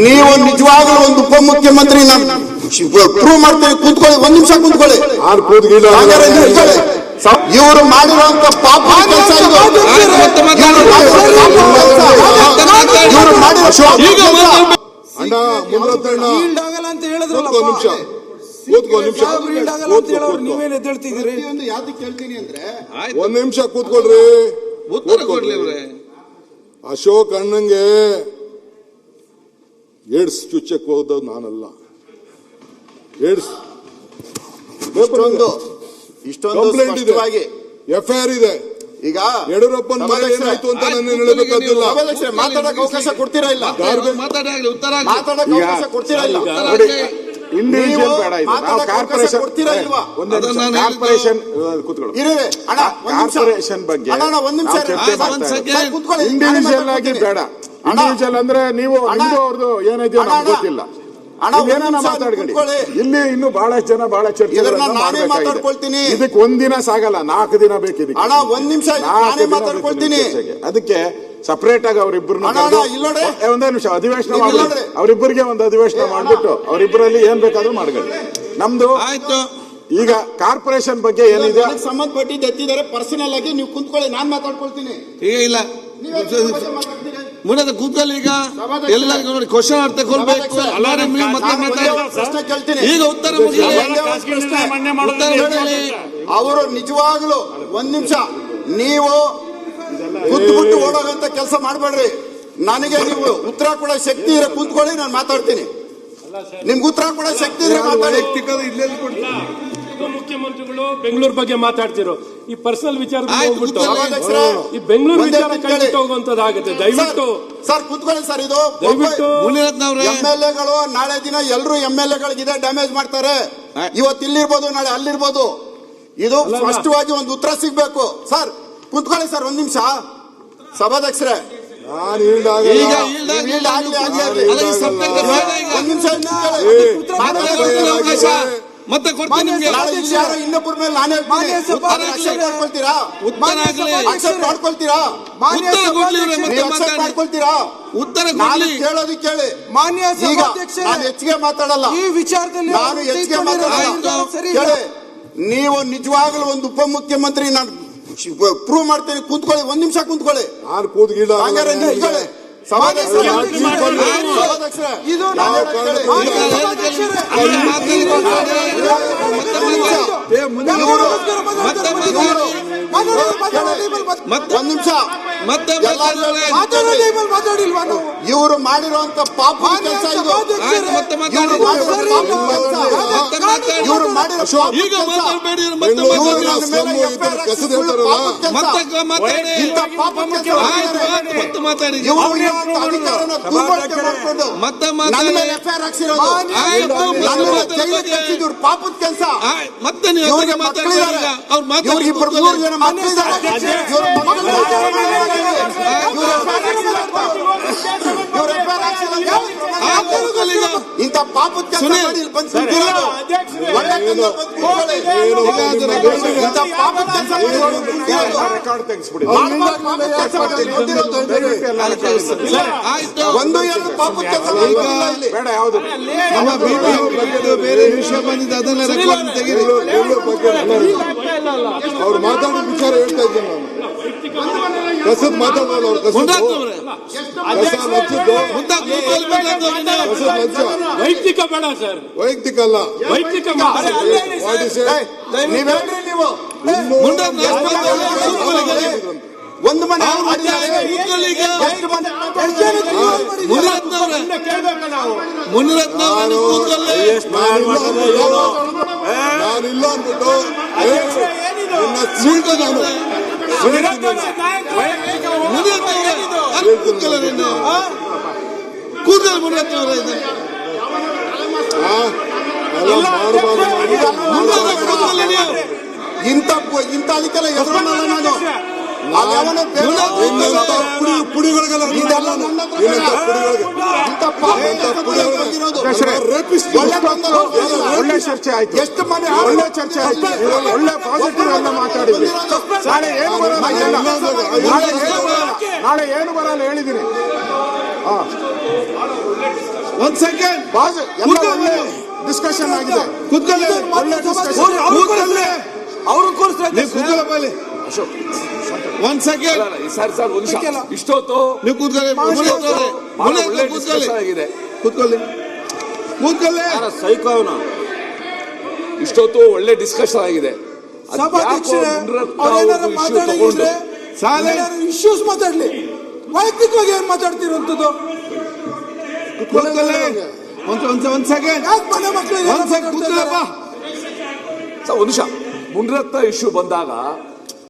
ನೀವು ನಿಜವಾಗ್ಲೂ ಒಂದು ಉಪಮುಖ್ಯಮಂತ್ರಿ ಪ್ರೂವ್ ಮಾಡ್ತೇನೆ. ಕೂತ್ಕೊಳ್ಳಿ, ಒಂದ್ ನಿಮಿಷ ಕೂತ್ಕೊಳ್ಳಿ. ಇವರು ಮಾಡಿರುವಂತ ಪಾಪ ಕೆಲಸ ಇದು. ನೀವೇನ್ ಎದ್ದೇಳ್ತಿದ್ದೀರಿ? ಯಾವ್ದಕ್ಕೆ ಕೇಳ್ತೀನಿ ಅಂದ್ರೆ ಒಂದ್ ನಿಮಿಷ ಕೂತ್ಕೊಳ್ರಿ. ಅಶೋಕ್ ಅಣ್ಣಂಗೆ ಏಡ್ಸ್ ಚುಚ್ಚಕ್ ಹೋದವ್ ನಾನಲ್ಲ. ಏಡ್ಸ್ ಇಷ್ಟೊಂದು ಸ್ಪಷ್ಟವಾಗಿ FIR ಇದೆ. ಈಗ ಯಡಿಯೂರಪ್ಪನ ಮನೆ ಏನಾಯ್ತು ಅಂತ ನನ್ನ ಹೇಳಬೇಕಾಗಿಲ್ಲ. ಮಾತಾಡಕ್ಕೆ ಅವಕಾಶ ಕೊಡ್ತೀರಾ ಇಲ್ಲ? ಮಾತಾಡಕ್ಕೆ ಅವಕಾಶ ಕೊಡ್ತೀರಾ ಇಲ್ಲ? ಇಂಡಿವಿಜುವಲ್ ಬೇಡ, ಇದು ನಾವು ಕಾರ್ಪೊರೇಷನ್ ಕಾರ್ಪೊರೇಷನ್ ಬಗ್ಗೆ ಇಂಡಿವಿಜುವಲ್ ಆಗಿ ಬೇಡ. ಇಂಡಿವಿಜುವಲ್ ಅಂದ್ರೆ ನೀವು ಅವ್ರದ್ದು ಏನಾಯ್ತು ನಮ್ಗೆ ಗೊತ್ತಿಲ್ಲ. ಮಾತಾಡ್ಕೊಳ್ಳಿ. ಇಲ್ಲಿ ಇನ್ನು ಬಹಳಷ್ಟು ಜನ ಬಹಳ ಚರ್ಚೆ ಇದಕ್ಕೆ ಒಂದಿನ ಸಾಗಲ್ಲ, 4 ದಿನ ಬೇಕಿದೆ. ಅದಕ್ಕೆ ಸಪರೇಟ್ ಆಗಿ ಅವರಿಬ್ಬರನ್ನ ಒಂದೇ ನಿಮಿಷ ಅಧಿವೇಶನ ಮಾಡಿ, ಅವರಿಬ್ಬರಿಗೆ ಒಂದು ಅಧಿವೇಶನ ಮಾಡ್ಬಿಟ್ಟು ಅವರಿಬ್ಬರಲ್ಲಿ ಏನ್ ಬೇಕಾದ್ರೂ ಮಾಡ್ಕೊಳ್ಳಿ. ನಮ್ದು ಈಗ ಕಾರ್ಪೊರೇಷನ್ ಬಗ್ಗೆ ಏನಿದೆ ಸಂಬಂಧಪಟ್ಟಿದ್ದು ಎತ್ತಿದ್ದಾರೆ. ಪರ್ಸನಲ್ ಆಗಿ ನೀವು ಕುಂತ್ಕೊಳ್ಳಿ, ನಾನ್ ಮಾತಾಡ್ಕೊಳ್ತೀನಿ. ಈಗ ಇಲ್ಲ ಮುಂದೆ ಕೂತ್ಕೊಳ್ಳಿ. ಈಗ ಎಲ್ಲರಿಗೂ ನೋಡಿ ಕ್ವಶನ್ ಅರ್ಥ ಕೊಡ್ಬೇಕು. ಪ್ರಶ್ನೆ ಕೇಳ್ತೀನಿ, ಈಗ ಉತ್ತರ ಅವರು ನಿಜವಾಗ್ಲು ಒಂದ್ ನಿಮಿಷ ನೀವು ಕೂತ್ಬಿಟ್ಟು ಓಡೋಗಂತ ಕೆಲಸ ಮಾಡ್ಬೇಡ್ರಿ. ನನಗೆ ನೀವು ಉತ್ತರ ಕೊಡೋ ಶಕ್ತಿ ಇರೋ ಕೂತ್ಕೊಳ್ಳಿ, ನಾನು ಮಾತಾಡ್ತೀನಿ. ನಿಮ್ಗೆ ಉತ್ತರ ಕೊಡೋ ಶಕ್ತಿ ಇದ್ರೆ ಮಾತಾಡಿ. ಮುಖ್ಯಮಂತ್ರಿಗಳು ಬೆಂಗಳೂರು ಬಗ್ಗೆ ಮಾತಾಡ್ತಿರೋ ಈ ಪರ್ಸನಲ್ ವಿಚಾರ ಈ ಬೆಂಗಳೂರು ವಿಚಾರ ಕೈಬಿಟ್ಟು ಹೋಗುವಂತದ್ದಾಗುತ್ತೆ. ದಯವಿಟ್ಟು ಸರ್ ಕೂತ್ಕೊಳ್ಳಿ ಸರ್. ಇದು ದಯವಿಟ್ಟು MLAಗಳು ನಾಳೆ ದಿನ ಎಲ್ಲರೂ MLAಗಳಿಗೆ ಇದೇ ಡ್ಯಾಮೇಜ್ ಮಾಡ್ತಾರೆ. ಇವತ್ತು ಇಲ್ಲಿರ್ಬೋದು, ನಾಳೆ ಅಲ್ಲಿರ್ಬೋದು. ಇದು ಸ್ಪಷ್ಟವಾಗಿ ಒಂದು ಉತ್ತರ ಸಿಗ್ಬೇಕು. ಸರ್ ಕೂತ್ಕೊಳ್ಳಿ ಸರ್, ಒಂದ್ ನಿಮಿಷ. ಸಭಾಧ್ಯಕ್ಷರೇ ಮತ್ತೆ ಕೊಡ್ತೀನಿ. ಇನ್ನೊಬ್ಬರ ಮೇಲೆ ನಾನೇ ಮಾಡ್ಕೊಳ್ತೀರಾ? ಉತ್ತರ ಕೇಳೋದು ಕೇಳಿ. ನಾನು ಹೆಚ್ಚಿಗೆ ಮಾತಾಡಲ್ಲ ಈ ವಿಚಾರದಲ್ಲಿ. ನಾನು ಹೆಚ್ಚಿಗೆ ಮಾತಾಡಲ್ಲ. ನೀವು ನಿಜವಾಗ್ಲೂ ಒಂದು ಉಪಮುಖ್ಯಮಂತ್ರಿ ನಾನು ಪ್ರೂವ್ ಮಾಡ್ತೇನೆ. ಕೂತ್ಕೊಳ್ಳಿ, ಒಂದ್ ನಿಮಿಷ ಕೂತ್ಕೊಳ್ಳಿ. ಇವರು ಮಾಡಿರುವಂತ ಪಾಪ ಕೆಲಸ ಇದು. ಪಾಪದ ಕೆಲಸ. ಮತ್ತೆ ನೀವು ಇಂಥ ಪಾಪದ ಕೆಲಸ ಒಂದು ಎರಡು ಪಾಪದ ಕೆಲಸ ಬೇಡ. ಯಾವುದು ಬೇರೆ ವಿಷಯ ಬಂದಿದೆ, ಅದನ್ನ ರೆಕಾರ್ಡ್ ತೆಗೆದು ಅವ್ರು ಮಾತಾಡೋ ವಿಚಾರ ಹೇಳ್ತಾ ಇದ್ದೀನಿ ನಾನು. ಕಸದ್ ಮಾತಾಡೋಲ್ಲ ಅವ್ರು. ವೈಯಕ್ತಿಕ ಬೇಡ ಸರ್, ವೈಯಕ್ತಿಕ ಅಲ್ಲ, ವೈಯಕ್ತಿಕ ಒಂದು ಮನೆ ನಾನಿಲ್ಲ ಅಂದ್ಬಿಟ್ಟು ಇಂಥ ಅದಕ್ಕೆಲ್ಲ ಎದುರಲ್ಲ. ನಾನು ಅಲ್ಯಾವನೇ ಬೇರೆ ಪುಡಿಗಳಿಗೆಲ್ಲ ಇದೆಲ್ಲ ನನ್ನ ಹತ್ರ ಬೇಡ. ಇಂಥ ಪಾಪಿಗಳಿಗೆ ಬಂದಿರೋದು. ಒಳ್ಳೆ ಬಂದರು. ಒಳ್ಳೆ ಚರ್ಚೆ ಆಯ್ತು, ಎಷ್ಟು ಮನೆ ಒಳ್ಳೆ ಚರ್ಚೆ ಆಯ್ತು, ಒಳ್ಳೆ ಪಾಸಿಟಿವ್ ಎಲ್ಲ ಮಾತಾಡಿದ್ವಿ. ನಾಳೆ ಏನು ಬರಲ್ಲ, ನಾಳೆ ಏನು ಬರಲ್ಲ ಹೇಳಿದ್ದೀನಿ. ಒಂದ್ ಸೆಕೆಂಡ್ ಎಲ್ಲ ಒಳ್ಳೆ ಡಿಸ್ಕಷನ್ ಆಗಿದೆ, ಕೂತ್ಕೊಳ್ಳಿ, ಒಳ್ಳೆ ಡಿಸ್ಕಷನ್. ನೀವು ಕೂತ್ಕೊಳ್ಳಪ್ಪ ಇಲ್ಲಿ. ಒಂದ್ ಸೆಕೆಂಡ್ ಸರ್ ಒಂದು ಇಷ್ಟೊತ್ತು ನೀವು ಕೂತ್ಕೊಳ್ಳಿ, ಕೂತ್ಕೊಳ್ಳಿ, ಕೂತ್ಕೊಳ್ಳಿ, ಕೂತ್ಕೊಳ್ಳಿ. ಇಷ್ಟೊತ್ತು ಒಳ್ಳೆ ಡಿಸ್ಕಷನ್ ಆಗಿದೆ. ಇಶ್ಯೂಸ್ ಮಾತಾಡ್ಲಿ, ವೈಯಕ್ತಿಕವಾಗಿ ಏನ್ ಮಾತಾಡ್ತಿರೋಂಥದ್ದು? ಕೂತ್ಕೊಳ್ಳಿ, ಒಂದ್ ಸೆಕೆಂಡ್, ಯಾಕೆ ಮನೆ ಮಕ್ಕಳಿಗೆ ಒಂದ್ ಸೆಕೆಂಡ್ ಕೂತ್ಕೊಳ್ಳಪ್ಪ. ಒಂದು ನಿಮಿಷ. ಮುನಿರತ್ನ ಇಶ್ಯೂ ಬಂದಾಗ